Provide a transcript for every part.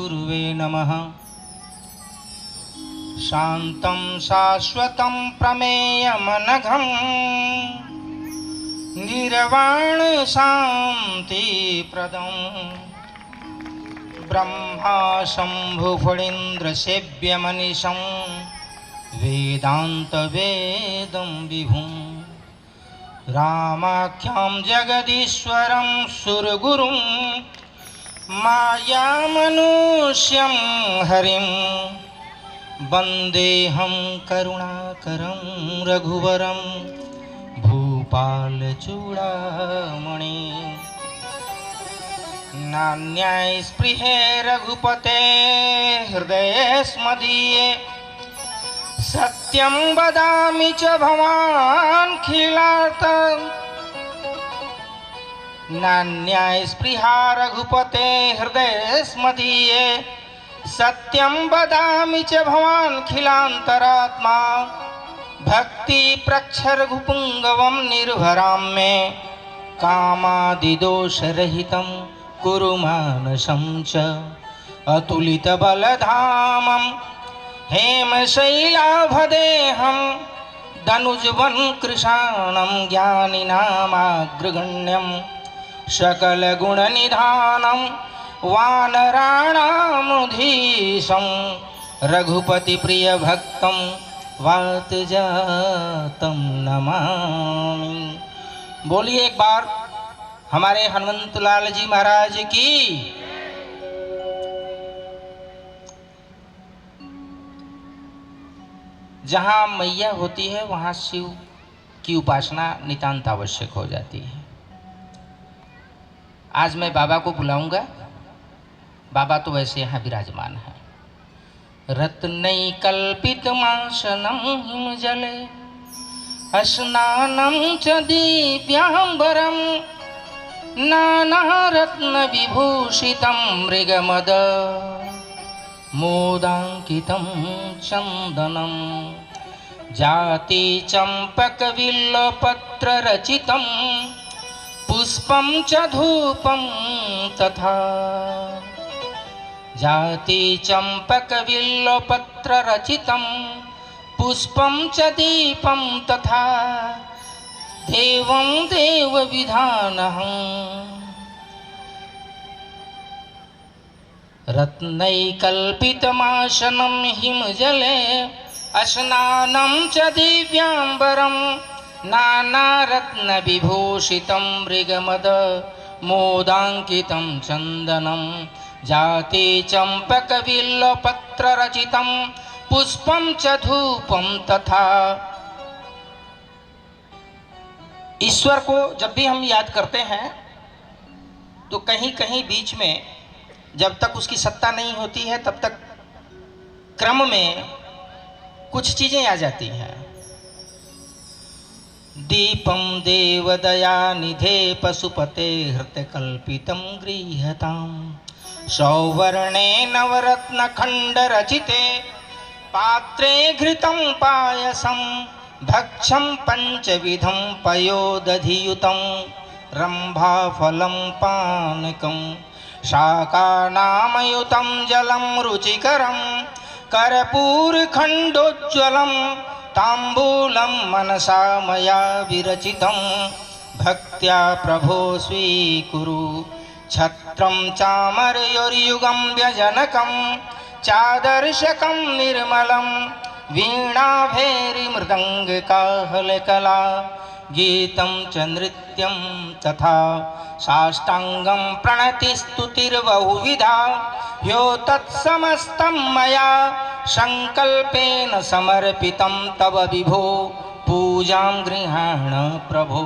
गुरुवे नमः। शान्तं शाश्वतं प्रमेयमनघं निर्वाण शान्तिप्रदं ब्रह्मा शम्भु फणीन्द्र सेव्यमनिशं वेदान्तवेदं विभुं रामाख्यं जगदीश्वरं सुरगुरुं मायामनुष्यं हरिं वन्देऽहं करुणाकरं रघुवरं भूपालचूडामणि। नान्यायस्पृहे रघुपते हृदयेऽस्मदीये सत्यं वदामि च भवान्खिलार्थ। नान्यायस्पृहा रघुपते हृदयेऽस्मदीये सत्यं वदामि च भवान्खिलान्तरात्मा। भक्ति प्रक्षरघुपुङ्गवं निर्भरां मे कामादिदोषरहितं कुरु मानसं च अतुलितबलधामं हेमशैलाभदेहं दनुजवन् कृशानं ज्ञानिनामाग्रगण्यं सकलगुणनिधानं वानराणामुधीशं रघुपतिप्रियभक्तं वातजातं नमामि। बोलिए एक बार हमारे हनुमंतलाल जी महाराज की। जहाँ मैया होती है वहाँ शिव की उपासना नितांत आवश्यक हो जाती है। आज मैं बाबा को बुलाऊंगा। बाबा तो वैसे यहाँ विराजमान है। रत्नैकल्पितमासनं हिमजले स्नानं च दिव्याम्बरं नानारत्नविभूषितं मृगमद मोदाङ्कितं चन्दनं जातिचम्पकविल्लपत्ररचितं पुष्पं च धूपं तथा। जातिचम्पकविल्लपत्ररचितं पुष्पं च दीपं तथा देवं देवविधानहं। रत्नैकल्पितमासनं हिमजले स्नानं च दिव्याम्बरं नानारत्नविभूषितं मृगमद मोदाङ्कितं चन्दनं जातिचम्पकविल्लपत्ररचितं पुष्पं च धूपं तथा। ईश्वर को जब भी हम याद करते हैं तो कहीं कहीं बीच में जब तक उसकी सत्ता नहीं होती है तब तक क्रम में कुछ चीजें आ जाती हैं। दीपं देवदयानिधे पशुपते हृतकल्पितं गृह्यताम् सौवर्णे नवरत्नखण्डरचिते पात्रे घृतं पायसं भक्षं पञ्चविधं पयोदधियुतं रम्भाफलं पानकं शाकानामयुतं जलं रुचिकरं कर्पूरखण्डोज्ज्वलं ताम्बूलं मनसा मया विरचितं भक्त्या प्रभो स्वीकुरु छत्रं चामरयोर्युगं व्यजनकं चादर्शकं निर्मलं वीणाभैर्मृदङ्गकाहलकला गीतं च नृत्यं तथा। साष्टाङ्गं प्रणतिस्तुतिर्बहुविधा ह्यो तत्समस्तं मया संकल्पेन समर्पितं तव विभो पूजां गृहाण प्रभो।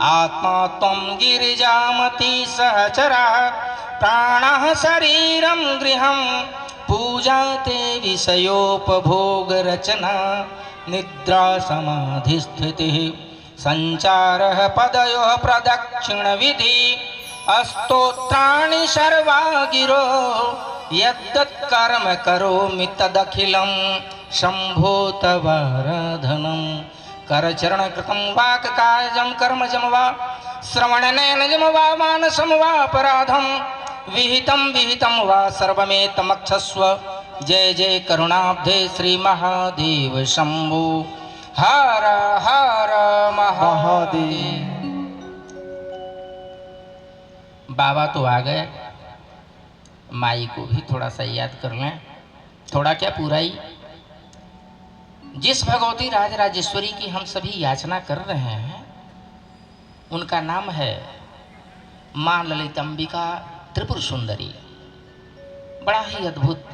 आत्मा त्वं गिरिजामती सहचरा प्राणः शरीरं गृहं पूजा ते विषयोपभोगरचना निद्रा समाधिस्थितिः संचारः पदयोः प्रदक्षिणविधि स्तोत्राणि सर्वा गिरो यद्यत्कर्म करोमि तदखिलं शम्भो तवाराधनं। करचरणकृतं वाक्कायजं कर्मजं वा श्रवणनयनजं वा मानसं वा अपराधं विहितं विहितं वा सर्वमेतमक्षस्व। जय जय करुणाब्धे श्री महादेव शंभो। हर हर महादेव। बाबा तो आ गए, माई को भी थोड़ा सा याद कर लें, थोड़ा क्या पूरा ही। जिस भगवती राज राजेश्वरी की हम सभी याचना कर रहे हैं उनका नाम है माँ ललितांबिका त्रिपुर सुंदरी। बड़ा ही अद्भुत,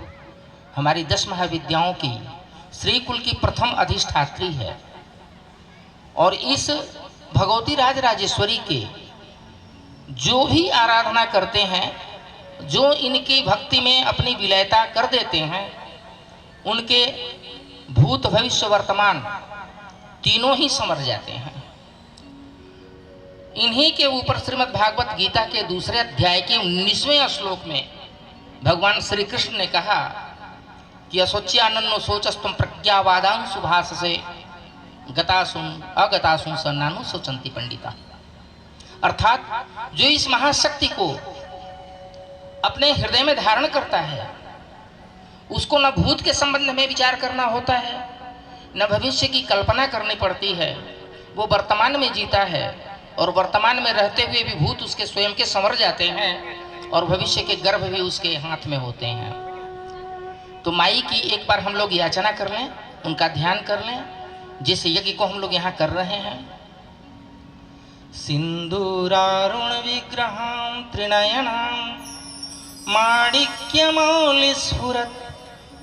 हमारी 10 महाविद्याओं की श्री कुल की प्रथम अधिष्ठात्री है। और इस भगवती राज राजेश्वरी के जो भी आराधना करते हैं, जो इनकी भक्ति में अपनी विलयता कर देते हैं, उनके भूत भविष्य वर्तमान तीनों ही समर जाते हैं। इन्हीं के ऊपर श्रीमद् भागवत गीता के दूसरे अध्याय के 19वें श्लोक में भगवान श्री कृष्ण ने कहा कि असोच्यानन्नो सोचस्तुम प्रज्ञावादां सुभाष से गतासुन अगतासुन सन्नानु सोचंती पंडिता। अर्थात जो इस महाशक्ति को अपने हृदय में धारण करता है उसको न भूत के संबंध में विचार करना होता है, न भविष्य की कल्पना करनी पड़ती है। वो वर्तमान में जीता है और वर्तमान में रहते हुए भी भूत उसके स्वयं के संवर जाते हैं और भविष्य के गर्भ भी उसके हाथ में होते हैं। तो माई की एक बार हम लोग याचना कर लें, उनका ध्यान कर लें, जिस यज्ञ को हम लोग यहाँ कर रहे हैं। सिंदूरारुण विग्रहां त्रिनयनां माणिक्यमौलिस्फुरत्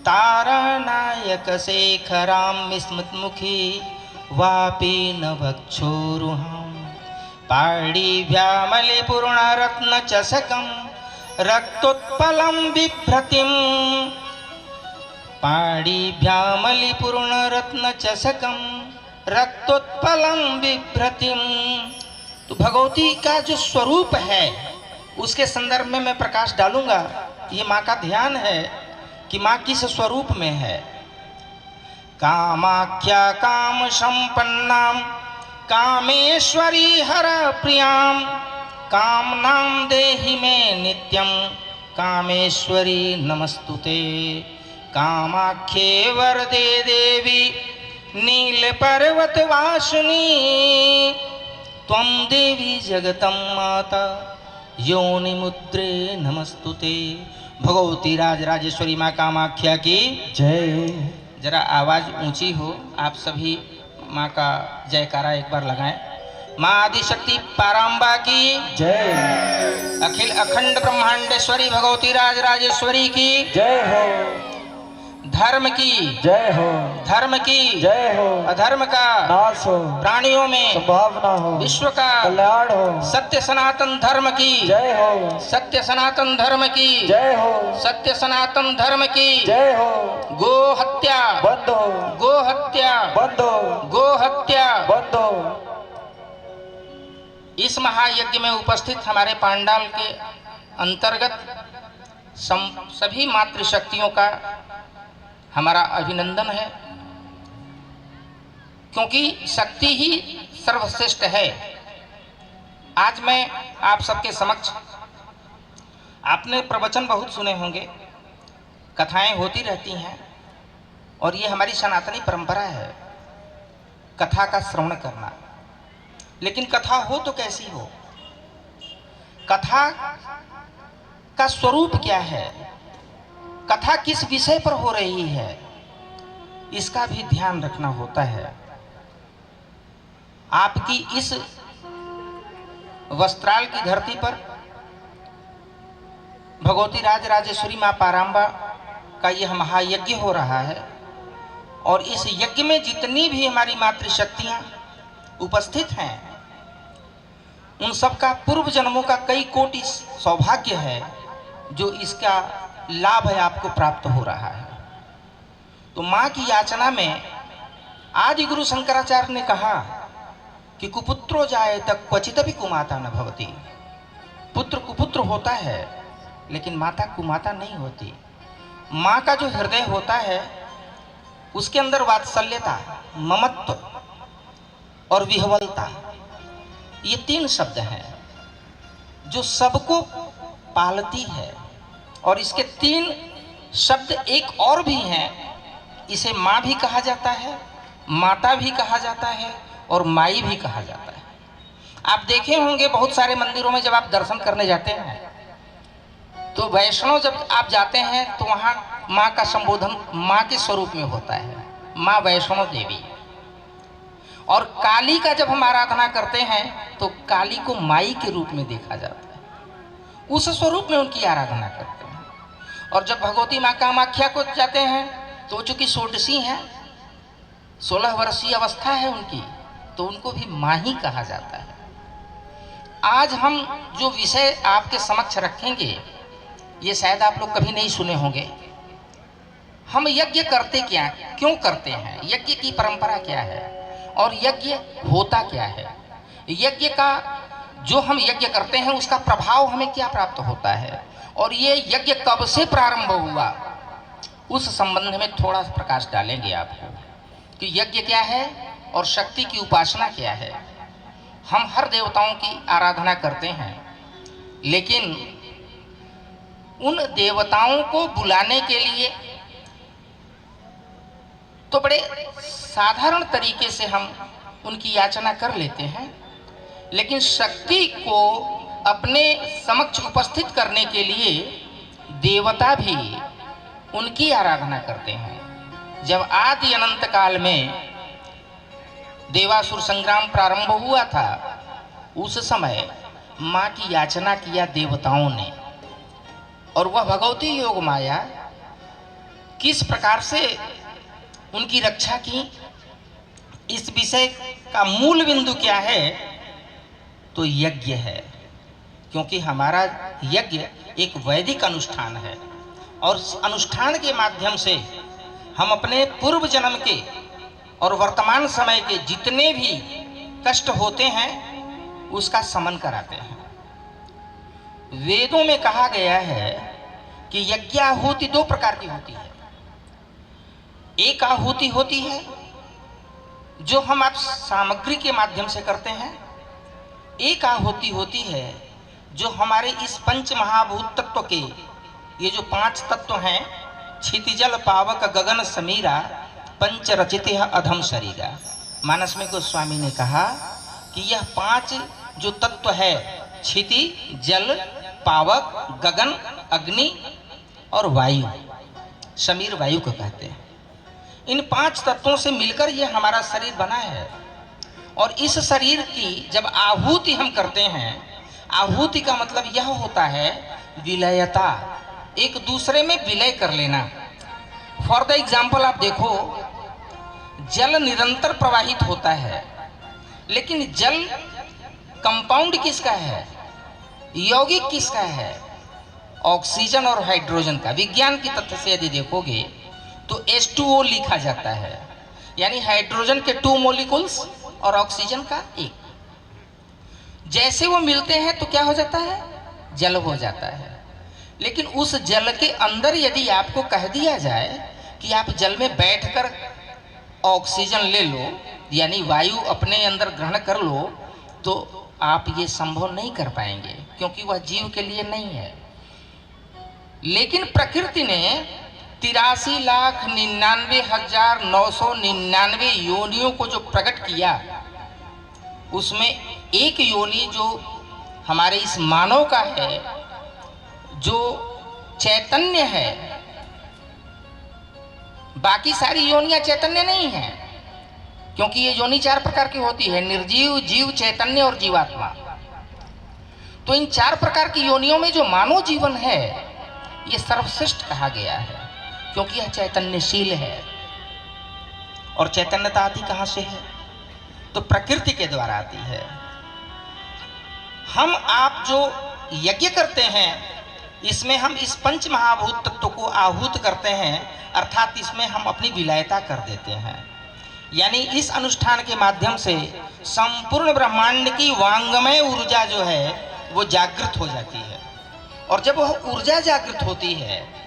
तारानायक शेखरां विस्मृतमुखी वापी नभक्षोरुहां पाणिभ्यामलिपूर्णरत्नचषकं रक्तोत्पलं बिभ्रतिं पाणिभ्यामलिपूर्णरत्नचषकं रक्तोत्पलं बिभ्रतिं। तो भगवती का जो स्वरूप है उसके संदर्भ में मैं प्रकाश डालूंगा। ये माँ का ध्यान है कि माँ किस स्वरूप में है। कामाख्या काम संपन्नां कामेश्वरी हर प्रियां कामनां देहि मे नित्यं कामेश्वरी नमस्तुते। कामाख्ये वरदे देवी नील पर्वत वासिनी त्वं देवी जगतं माता योनिमुद्रे नमस्तुते। भगवती राज राजेश्वरी माँ कामाख्या की जय। जरा आवाज ऊंची हो, आप सभी माँ का जयकारा एक बार लगाएं। माँ आदिशक्ति पारांबा की जय। अखिल अखंड ब्रह्मांडेश्वरी भगवती राज राजेश्वरी की जय हो। धर्म की जय हो, धर्म की जय हो, अधर्म का नाश हो, प्राणियों में संभावना हो, विश्व का कल्याण हो, सत्य सनातन धर्म की जय हो, सत्य सनातन धर्म की जय हो, सत्य सनातन धर्म की जय हो। गो हत्या बंद हो, गो हत्या बंद हो, गो हत्या बंद हो। इस महायज्ञ में उपस्थित हमारे पांडाल के अंतर्गत सभी मातृशक्तियों का हमारा अभिनंदन है, क्योंकि शक्ति ही सर्वश्रेष्ठ है। आज मैं आप सबके समक्ष, आपने प्रवचन बहुत सुने होंगे, कथाएं होती रहती हैं और ये हमारी सनातनी परंपरा है कथा का श्रवण करना। लेकिन कथा हो तो कैसी हो, कथा का स्वरूप क्या है, कथा किस विषय पर हो रही है, इसका भी ध्यान रखना होता है। आपकी इस वस्त्राल की धरती पर भगवती राज राजेश्वरी माँ पारांबा का यह महायज्ञ हो रहा है और इस यज्ञ में जितनी भी हमारी मातृशक्तियां उपस्थित हैं उन सब का पूर्व जन्मों का कई कोटि सौभाग्य है जो इसका लाभ है आपको प्राप्त हो रहा है। तो माँ की याचना में आदि गुरु शंकराचार्य ने कहा कि कुपुत्रो जाए तक क्वचित भी कुमाता न भवती। पुत्र कुपुत्र होता है लेकिन माता कुमाता नहीं होती। माँ का जो हृदय होता है उसके अंदर वात्सल्यता, ममत्व और विह्वलता, ये तीन शब्द हैं जो सबको पालती है। और इसके 3 शब्द एक और भी हैं, इसे माँ भी कहा जाता है, माता भी कहा जाता है और माई भी कहा जाता है। आप देखे होंगे बहुत सारे मंदिरों में जब आप दर्शन करने जाते हैं तो वैष्णव जब आप जाते हैं तो वहाँ माँ का संबोधन माँ के स्वरूप में होता है, माँ वैष्णव देवी। और काली का जब हम आराधना करते हैं तो काली को माई के रूप में देखा जाता है, उस स्वरूप में उनकी आराधना करते हैं। और जब भगवती माँ कामाख्या को जाते हैं तो चूंकि षोडशी हैं, 16 वर्षीय अवस्था है उनकी, तो उनको भी माँ ही कहा जाता है। आज हम जो विषय आपके समक्ष रखेंगे ये शायद आप लोग कभी नहीं सुने होंगे। हम यज्ञ करते क्या, क्यों करते हैं, यज्ञ की परंपरा क्या है और यज्ञ होता क्या है, यज्ञ का जो हम यज्ञ करते हैं उसका प्रभाव हमें क्या प्राप्त होता है, और ये यज्ञ कब से प्रारंभ हुआ, उस संबंध में थोड़ा सा प्रकाश डालेंगे आपको कि यज्ञ क्या है और शक्ति की उपासना क्या है। हम हर देवताओं की आराधना करते हैं, लेकिन उन देवताओं को बुलाने के लिए तो बड़े साधारण तरीके से हम उनकी याचना कर लेते हैं, लेकिन शक्ति को अपने समक्ष उपस्थित करने के लिए देवता भी उनकी आराधना करते हैं। जब आदि अनंत काल में देवासुर संग्राम प्रारंभ हुआ था, उस समय माँ की याचना किया देवताओं ने, और वह भगवती योग माया किस प्रकार से उनकी रक्षा की, इस विषय का मूल बिंदु क्या है, तो यज्ञ है। क्योंकि हमारा यज्ञ एक वैदिक अनुष्ठान है और अनुष्ठान के माध्यम से हम अपने पूर्व जन्म के और वर्तमान समय के जितने भी कष्ट होते हैं उसका शमन कराते हैं। वेदों में कहा गया है कि यज्ञाहुति 2 प्रकार की होती है। एक आहुति होती है जो हम आप सामग्री के माध्यम से करते हैं, एक आहुति होती है जो हमारे इस पंच महाभूत तत्व के, ये जो 5 तत्व हैं, क्षितिजल पावक गगन समीरा पंच रचित अधम शरीरा। मानस में गोस्वामी ने कहा कि यह 5 जो तत्व है, क्षिति, जल, पावक, गगन, अग्नि और वायु, समीर वायु को कहते हैं, इन 5 तत्वों से मिलकर यह हमारा शरीर बना है। और इस शरीर की जब आहुति हम करते हैं, आहुति का मतलब यह होता है विलयता, एक दूसरे में विलय कर लेना। फॉर द एग्जाम्पल आप देखो, जल निरंतर प्रवाहित होता है, लेकिन जल कंपाउंड किसका है, यौगिक किसका है, ऑक्सीजन और हाइड्रोजन का। विज्ञान की तथ्य से यदि देखोगे तो H2O लिखा जाता है, यानी हाइड्रोजन के 2 मॉलिक्यूल्स और ऑक्सीजन का 1। जैसे वो मिलते हैं तो क्या हो जाता है, जल हो जाता है। लेकिन उस जल के अंदर यदि आपको कह दिया जाए कि आप जल में बैठकर ऑक्सीजन ले लो, यानी वायु अपने अंदर ग्रहण कर लो, तो आप ये संभव नहीं कर पाएंगे, क्योंकि वह जीव के लिए नहीं है। लेकिन प्रकृति ने 83,99,999 योनियों को जो प्रकट किया, उसमें एक योनि जो हमारे इस मानव का है, जो चैतन्य है, बाकी सारी योनियां चैतन्य नहीं है, क्योंकि ये योनि 4 प्रकार की होती है, निर्जीव, जीव, चैतन्य और जीवात्मा। तो इन 4 प्रकार की योनियों में जो मानव जीवन है ये सर्वश्रेष्ठ कहा गया है, क्योंकि यह चैतन्यशील है। और चैतन्यता आती कहाँ से है, तो प्रकृति के द्वारा आती है। हम आप जो यज्ञ करते हैं, इसमें हम इस पंच महाभूत तत्व को आहूत करते हैं, अर्थात इसमें हम अपनी विलयता कर देते हैं। यानी इस अनुष्ठान के माध्यम से संपूर्ण ब्रह्मांड की वांगमय ऊर्जा जो है वो जागृत हो जाती है। और जब वह ऊर्जा जागृत होती है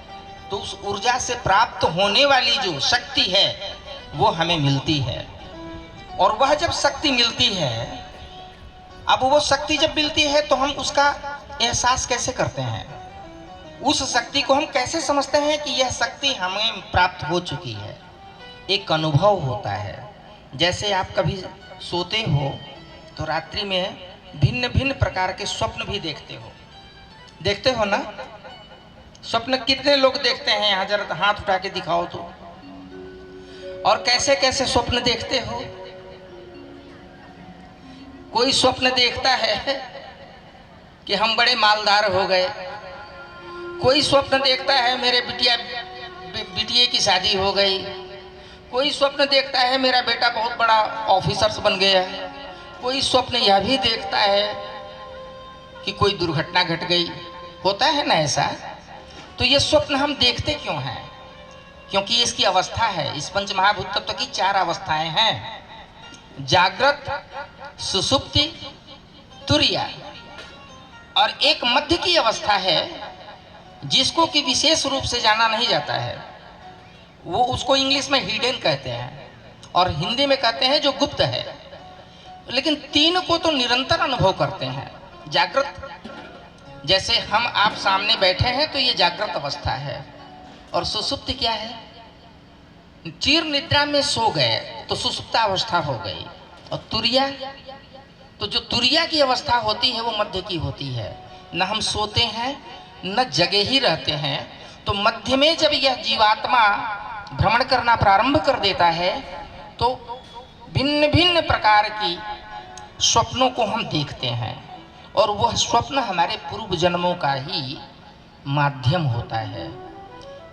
तो उस ऊर्जा से प्राप्त होने वाली जो शक्ति है वो हमें मिलती है। और वह जब शक्ति मिलती है, अब वो शक्ति जब मिलती है तो हम उसका एहसास कैसे करते हैं, उस शक्ति को हम कैसे समझते हैं कि यह शक्ति हमें प्राप्त हो चुकी है? एक अनुभव होता है। जैसे आप कभी सोते हो तो रात्रि में भिन्न भिन्न प्रकार के स्वप्न भी देखते हो ना? स्वप्न कितने लोग देखते हैं? यहाँ जरा हाथ उठा के दिखाओ तो। और कैसे कैसे स्वप्न देखते हो? कोई स्वप्न देखता है कि हम बड़े मालदार हो गए, कोई स्वप्न देखता है मेरे बिटिया की शादी हो गई, कोई स्वप्न देखता है मेरा बेटा बहुत बड़ा ऑफिसर्स बन गया, कोई स्वप्न यह भी देखता है कि कोई दुर्घटना घट गई। होता है ना ऐसा? तो ये स्वप्न हम देखते क्यों हैं? क्योंकि इसकी अवस्था है। इस पंच महाभूत तत्व की 4 अवस्थाएं हैं: जागृत, सुषुप्ति, तुरीया, और एक मध्य की अवस्था है जिसको कि विशेष रूप से जाना नहीं जाता है। वो उसको इंग्लिश में हिडन कहते हैं और हिंदी में कहते हैं जो गुप्त है। लेकिन 3 को तो निरंतर अनुभव करते हैं। जागृत, जैसे हम आप सामने बैठे हैं तो ये जागृत अवस्था है। और सुषुप्ति क्या है? चिर निद्रा में सो गए तो सुषुप्ता अवस्था हो गई। और तुरीया, तो जो तुरीया की अवस्था होती है वो मध्य की होती है। न हम सोते हैं न जगे ही रहते हैं। तो मध्य में जब यह जीवात्मा भ्रमण करना प्रारंभ कर देता है तो भिन्न भिन्न प्रकार की स्वप्नों को हम देखते हैं। और वह स्वप्न हमारे पूर्व जन्मों का ही माध्यम होता है।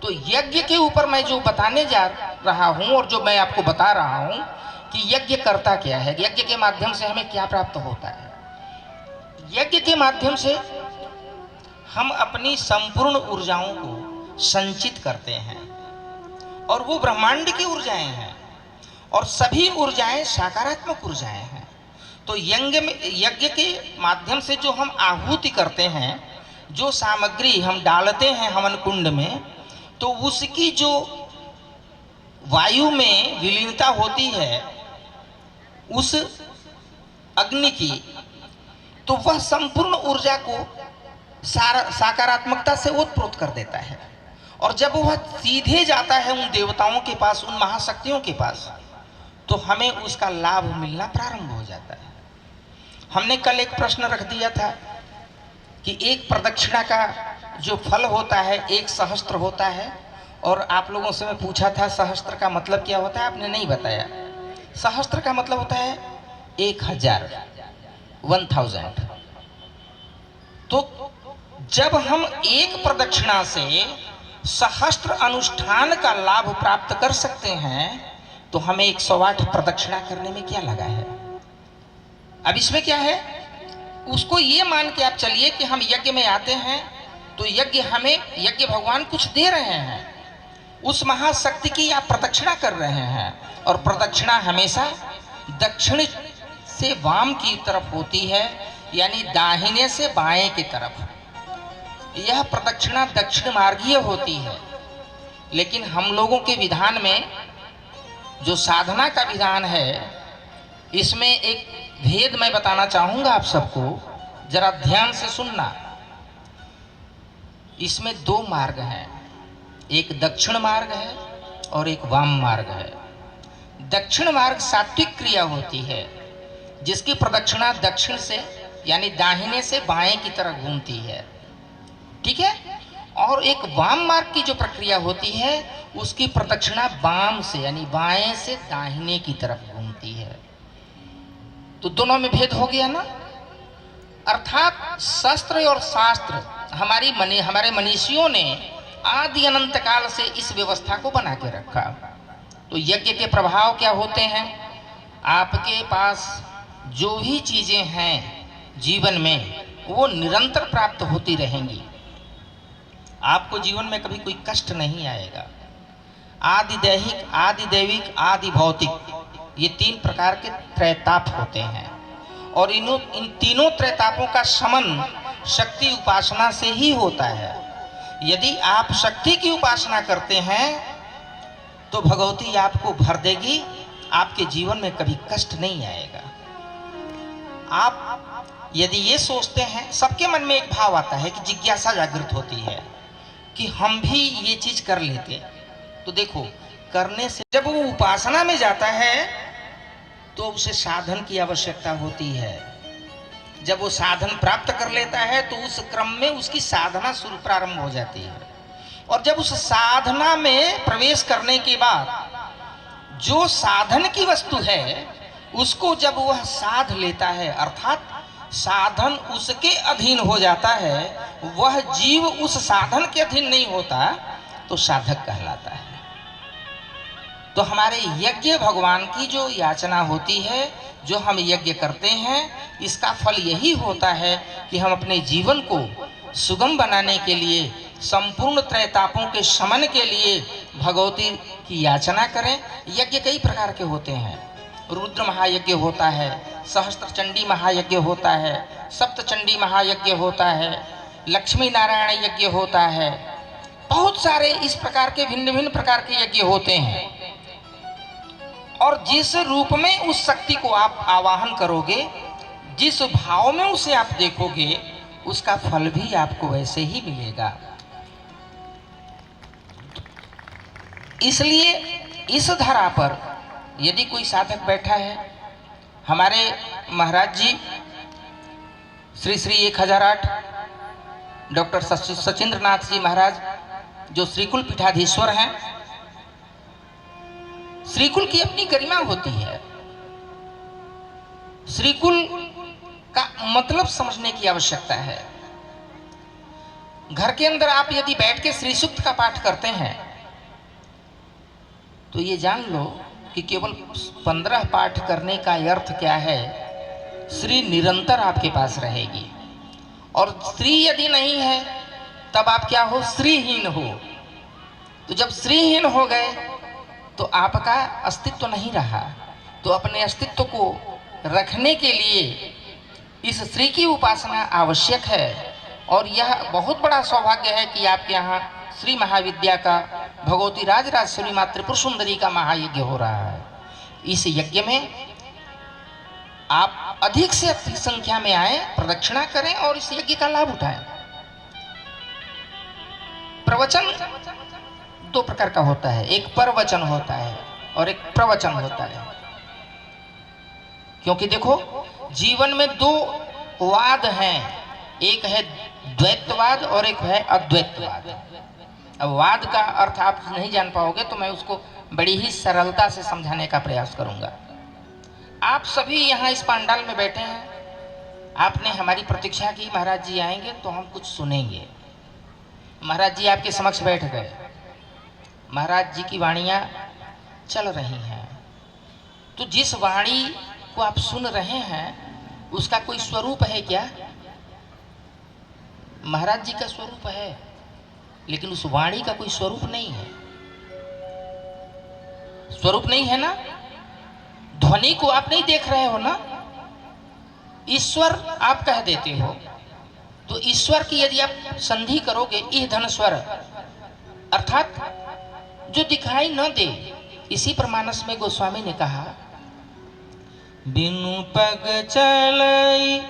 तो यज्ञ के ऊपर मैं जो बताने जा रहा हूं और जो मैं आपको बता रहा हूं कि यज्ञ करता क्या है, यज्ञ के माध्यम से हमें क्या प्राप्त होता है। यज्ञ के माध्यम से हम अपनी संपूर्ण ऊर्जाओं को संचित करते हैं और वो ब्रह्मांड की ऊर्जाएं हैं और सभी ऊर्जाएं सकारात्मक ऊर्जाएं हैं। तो यज्ञ के माध्यम से जो हम आहुति करते हैं, जो सामग्री हम डालते हैं हवन कुंड में, तो उसकी जो वायु में विलीनता होती है उस अग्नि की, तो वह संपूर्ण ऊर्जा को सकारात्मकता से ओतप्रोत कर देता है। और जब वह सीधे जाता है उन देवताओं के पास, उन महाशक्तियों के पास, तो हमें उसका लाभ मिलना प्रारंभ हो जाता है। हमने कल एक प्रश्न रख दिया था कि एक प्रदक्षिणा का जो फल होता है 1 सहस्त्र होता है। और आप लोगों से मैं पूछा था सहस्त्र का मतलब क्या होता है, आपने नहीं बताया। सहस्त्र का मतलब होता है 1000, 1000। तो जब हम एक प्रदक्षिणा से सहस्त्र अनुष्ठान का लाभ प्राप्त कर सकते हैं तो हमें 108 प्रदक्षिणा करने में क्या लगा है? अब इसमें क्या है, उसको ये मान के आप चलिए कि हम यज्ञ में आते हैं तो यज्ञ भगवान कुछ दे रहे हैं, उस महाशक्ति की आप प्रदक्षिणा कर रहे हैं। और प्रदक्षिणा हमेशा दक्षिण से वाम की तरफ होती है, यानी दाहिने से बाएं की तरफ। यह प्रदक्षिणा दक्षिण मार्गीय होती है। लेकिन हम लोगों के विधान में जो साधना का विधान है, इसमें एक भेद मैं बताना चाहूँगा आप सबको, जरा ध्यान से सुनना। इसमें 2 मार्ग हैं, एक दक्षिण मार्ग है और एक वाम मार्ग है। दक्षिण मार्ग सात्विक क्रिया होती है जिसकी प्रदक्षिणा दक्षिण से यानी दाहिने से बाएं की तरफ घूमती है, ठीक है। और एक वाम मार्ग की जो प्रक्रिया होती है उसकी प्रदक्षिणा वाम से यानी बाएं से दाहिने की तरफ घूमती है। तो दोनों में भेद हो गया ना। अर्थात शस्त्र और शास्त्र हमारे मनीषियों ने आदि अनंत काल से इस व्यवस्था को बना के रखा। तो यज्ञ के प्रभाव क्या होते हैं? आपके पास जो भी चीजें हैं जीवन में वो निरंतर प्राप्त होती रहेंगी। आपको जीवन में कभी कोई कष्ट नहीं आएगा। आदि दैहिक, आदि दैविक, आदि भौतिक, ये 3 प्रकार के त्रैताप होते हैं। और इन तीनों त्रैतापों का शमन शक्ति उपासना से ही होता है। यदि आप शक्ति की उपासना करते हैं तो भगवती आपको भर देगी, आपके जीवन में कभी कष्ट नहीं आएगा। आप यदि ये सोचते हैं, सबके मन में एक भाव आता है कि जिज्ञासा जागृत होती है कि हम भी ये चीज कर लेते। तो देखो, करने से जब वो उपासना में जाता है तो उसे साधन की आवश्यकता होती है। जब वो साधन प्राप्त कर लेता है तो उस क्रम में उसकी साधना शुरू प्रारंभ हो जाती है। और जब उस साधना में प्रवेश करने के बाद जो साधन की वस्तु है उसको जब वह साध लेता है, अर्थात साधन उसके अधीन हो जाता है, वह जीव उस साधन के अधीन नहीं होता, तो साधक कहलाता है। तो हमारे यज्ञ भगवान की जो याचना होती है, जो हम यज्ञ करते हैं, इसका फल यही होता है कि हम अपने जीवन को सुगम बनाने के लिए, संपूर्ण त्रैतापों के शमन के लिए भगवती की याचना करें। यज्ञ कई प्रकार के होते हैं। रुद्र महायज्ञ होता है, सहस्त्र चंडी महायज्ञ होता है, सप्त चंडी महायज्ञ होता है, लक्ष्मी नारायण यज्ञ होता है, बहुत सारे इस प्रकार के भिन्न भिन्न प्रकार के यज्ञ होते हैं। और जिस रूप में उस शक्ति को आप आवाहन करोगे, जिस भाव में उसे आप देखोगे, उसका फल भी आपको वैसे ही मिलेगा। इसलिए इस धरा पर यदि कोई साधक बैठा है, हमारे महाराज जी श्री श्री 1008 डॉक्टर सचिंद्र नाथ जी महाराज, जो श्रीकुल पीठाधीश्वर हैं, श्रीकुल की अपनी गरिमा होती है। श्रीकुल का मतलब समझने की आवश्यकता है। घर के अंदर आप यदि बैठ के श्री सूक्त का पाठ करते हैं तो ये जान लो कि केवल 15 पाठ करने का अर्थ क्या है, श्री निरंतर आपके पास रहेगी। और श्री यदि नहीं है तब आप क्या हो, श्रीहीन हो। तो जब श्रीहीन हो गए तो आपका अस्तित्व नहीं रहा। तो अपने अस्तित्व को रखने के लिए इस श्री की उपासना आवश्यक है। और यह बहुत बड़ा सौभाग्य है कि आपके यहाँ श्री महाविद्या का भगवती राजराजेश्वरी माँ त्रिपुर सुंदरी का महायज्ञ हो रहा है। इस यज्ञ में आप अधिक से अधिक संख्या में आए, प्रदक्षिणा करें और इस यज्ञ का लाभ उठाएं। प्रवचन 2 प्रकार का होता है, एक परवचन होता है और एक प्रवचन होता है। क्योंकि देखो, जीवन में 2 वाद हैं, एक है द्वैतवाद और एक है अद्वैतवाद। अब वाद का अर्थ आप नहीं जान पाओगे तो मैं उसको बड़ी ही सरलता से समझाने का प्रयास करूंगा। आप सभी यहाँ इस पंडाल में बैठे हैं, आपने हमारी प्रतीक्षा की महाराज जी आएंगे तो हम कुछ सुनेंगे। महाराज जी आपके समक्ष बैठ गए, महाराज जी की वाणियाँ चल रही हैं। तो जिस वाणी को आप सुन रहे हैं उसका कोई स्वरूप है क्या? महाराज जी का स्वरूप है, लेकिन उस वाणी का कोई स्वरूप नहीं है। स्वरूप नहीं है ना। ध्वनि को आप नहीं देख रहे हो ना, ईश्वर आप कह देते हो। तो ईश्वर की यदि आप संधि करोगे, इह धन स्वर, अर्थात जो दिखाई न दे। इसी पर मानस में गोस्वामी ने कहा, बिनु पग चलई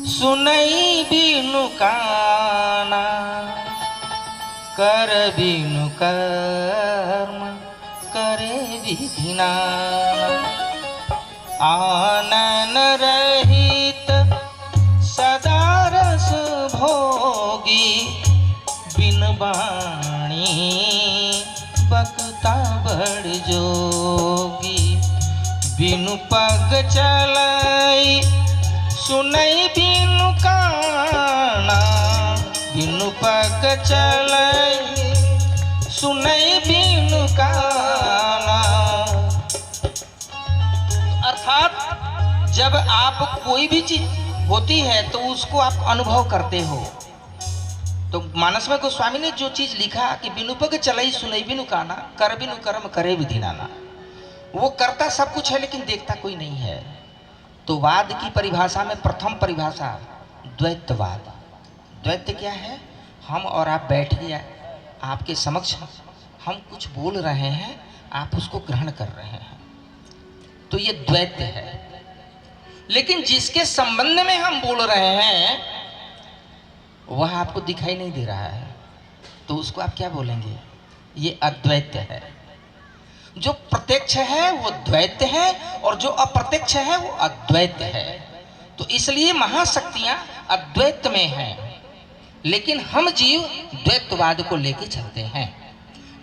सुनई बिनु काना, कर बिनु कर्म करे विधि नाना। आनन रहित सदा रस भोगी, बिन वाणी बक्ता बड़ जोगी। बिनु पग चलई सुनई बिनु काना, बिनु पग चलई सुनई बिनु काना। अर्थात जब आप कोई भी चीज होती है तो उसको आप अनुभव करते हो। तो मानस में गोस्वामी ने जो चीज लिखा कि बिनु पग चलई सुनई बिनु काना, कर बिनु कर्म करे विधि नाना। वो करता सब कुछ है लेकिन देखता कोई नहीं है। तो वाद की परिभाषा में प्रथम परिभाषा द्वैतवाद। द्वैत क्या है? हम और आप बैठ गए, आपके समक्ष हम कुछ बोल रहे हैं, आप उसको ग्रहण कर रहे हैं, तो ये द्वैत है। लेकिन जिसके संबंध में हम बोल रहे हैं वह आपको दिखाई नहीं दे रहा है। तो उसको आप क्या बोलेंगे? ये अद्वैत है। जो प्रत्यक्ष है वो द्वैत है और जो अप्रत्यक्ष है वो अद्वैत है। तो इसलिए महाशक्तियां अद्वैत में हैं, लेकिन हम जीव द्वैतवाद को लेके चलते हैं,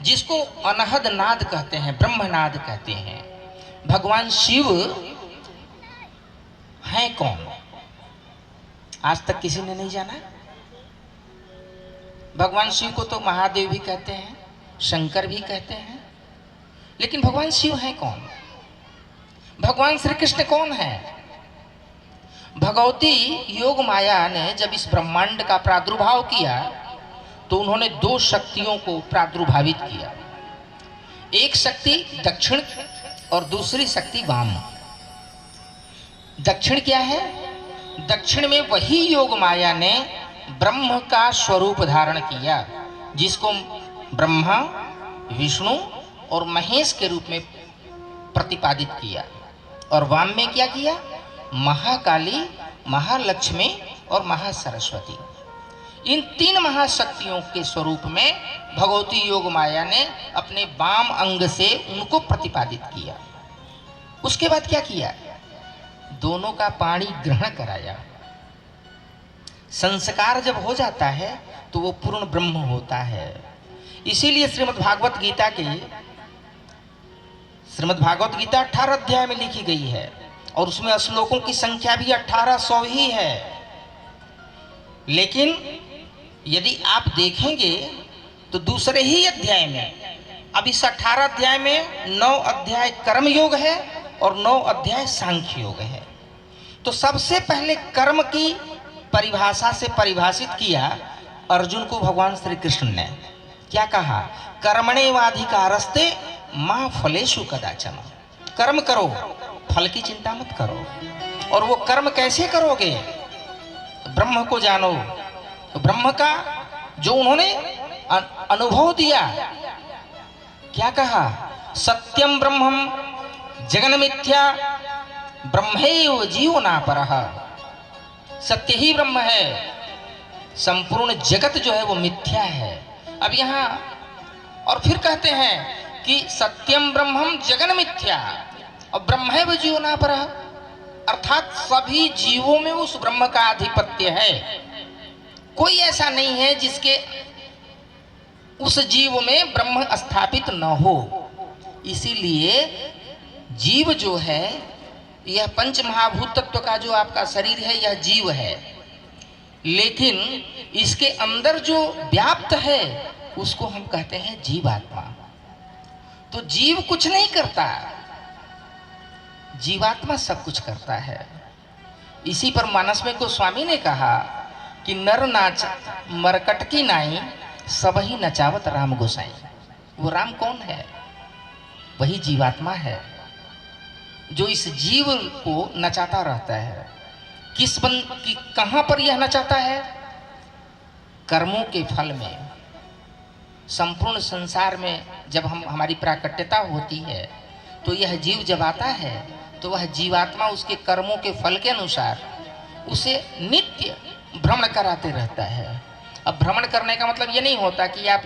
जिसको अनहद नाद कहते हैं, ब्रह्मनाद कहते हैं। भगवान शिव हैं कौन? आज तक किसी ने नहीं जाना। भगवान शिव को तो महादेव भी कहते हैं, शंकर भी कहते हैं, लेकिन भगवान शिव हैं कौन? भगवान श्री कृष्ण कौन है? भगवती योग माया ने जब इस ब्रह्मांड का प्रादुर्भाव किया तो उन्होंने दो शक्तियों को प्रादुर्भावित किया। एक शक्ति दक्षिण और दूसरी शक्ति वाम। दक्षिण क्या है? दक्षिण में वही योग माया ने ब्रह्म का स्वरूप धारण किया, जिसको ब्रह्मा, विष्णु और महेश के रूप में प्रतिपादित किया। और वाम में क्या किया? महाकाली, महालक्ष्मी और महासरस्वती। इन तीन महाशक्तियों के स्वरूप में भगवती योग माया ने अपने वाम अंग से उनको प्रतिपादित किया। उसके बाद क्या किया? दोनों का पाणी ग्रहण कराया। संस्कार जब हो जाता है तो वो पूर्ण ब्रह्म होता है। इसीलिए श्रीमद् भागवत गीता 18 अध्याय में लिखी गई है और उसमें श्लोकों की संख्या भी 1800 ही है। लेकिन यदि आप देखेंगे तो दूसरे ही अध्याय में, अब इस 18 अध्याय में 9 अध्याय कर्म योग है और 9 अध्याय सांख्य योग है। तो सबसे पहले कर्म की परिभाषा से परिभाषित किया अर्जुन को भगवान श्री कृष्ण ने। क्या कहा? कर्मणेवाधिकारस्ते मां फलेषु कदाचन। कर्म करो, फल की चिंता मत करो। और वो कर्म कैसे करोगे? ब्रह्म को जानो। तो ब्रह्म का जो उन्होंने अनुभव दिया, क्या कहा? सत्यम ब्रह्मम जगन मिथ्या ब्रह्मैव जीवनापरः। सत्य ही ब्रह्म है, संपूर्ण जगत जो है वो मिथ्या है। अब यहाँ और फिर कहते हैं कि सत्यम ब्रह्मम जगन मिथ्या और ब्रह्मैव जीवनापरः, अर्थात सभी जीवों में उस ब्रह्म का आधिपत्य है। कोई ऐसा नहीं है जिसके उस जीव में ब्रह्म स्थापित न हो। इसीलिए जीव जो है, यह पंच महाभूत तत्व का जो आपका शरीर है, यह जीव है, लेकिन इसके अंदर जो व्याप्त है उसको हम कहते हैं जीवात्मा। तो जीव कुछ नहीं करता, जीवात्मा सब कुछ करता है। इसी पर मानस में को स्वामी ने कहा कि नर नाच मरकट की नाई, सब ही नचावत राम गोसाई। वो राम कौन है? वही जीवात्मा है जो इस जीव को नचाता रहता है। कहां पर यह नचाता है? कर्मों के फल में। संपूर्ण संसार में जब हमारी प्राकट्यता होती है तो यह जीव जब आता है तो वह जीवात्मा उसके कर्मों के फल के अनुसार उसे नित्य भ्रमण कराते रहता है। अब भ्रमण करने का मतलब ये नहीं होता कि आप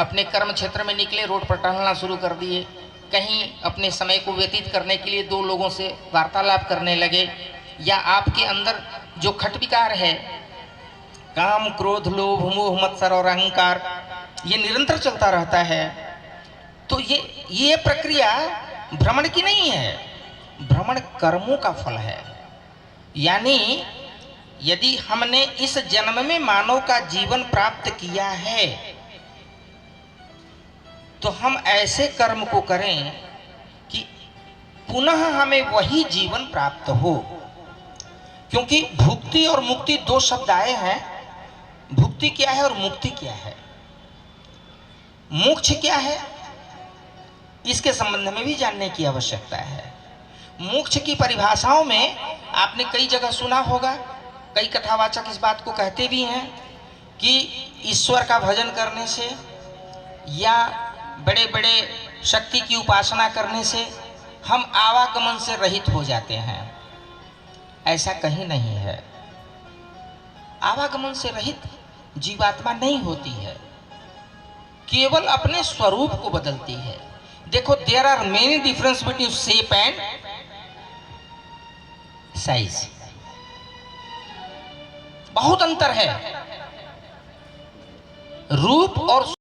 अपने कर्म क्षेत्र में निकले, रोड पर टहलना शुरू कर दिए, कहीं अपने समय को व्यतीत करने के लिए दो लोगों से वार्तालाप करने लगे, या आपके अंदर जो खटविकार है, काम, क्रोध, लोभ, मोह, मत्सर और अहंकार, ये निरंतर चलता रहता है, तो ये प्रक्रिया भ्रमण की नहीं है, भ्रमण कर्मों का फल है। यानी यदि हमने इस जन्म में मानव का जीवन प्राप्त किया है तो हम ऐसे कर्म को करें कि पुनः हमें वही जीवन प्राप्त हो। क्योंकि भुक्ति और मुक्ति दो शब्द आए हैं। भुक्ति क्या है और मुक्ति क्या है? मोक्ष क्या है, इसके संबंध में भी जानने की आवश्यकता है। मोक्ष की परिभाषाओं में आपने कई जगह सुना होगा, कई कथावाचक इस बात को कहते भी हैं कि ईश्वर का भजन करने से या बड़े बड़े शक्ति की उपासना करने से हम आवागमन से रहित हो जाते हैं। ऐसा कहीं नहीं है। आवागमन से रहित जीवात्मा नहीं होती है। केवल अपने स्वरूप को बदलती है। देखो, there are many difference between shape and size, बहुत अंतर है रूप और